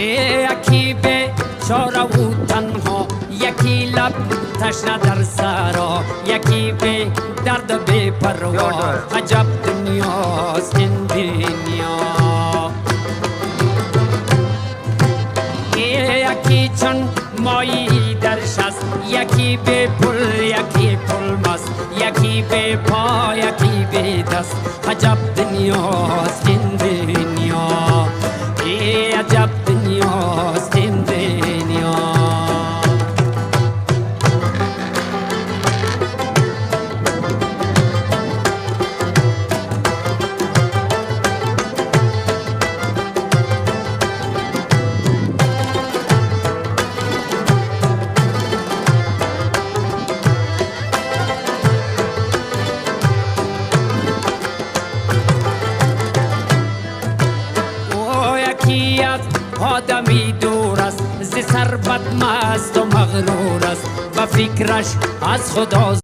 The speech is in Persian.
یکی به چاره و تنها، یکی لب تشنه در سرا، یکی به درد بی پروا. عجب دنیاست این دنیا. یکی چون مایی در شست، یکی به پل، یکی پل مست، یکی به پا، یکی به دست. عجب دنیاست این دنیا. عجب دنیاست این دنیا. آدمی دور است ز ثروت مست و مغرور است، و فکرش از خدا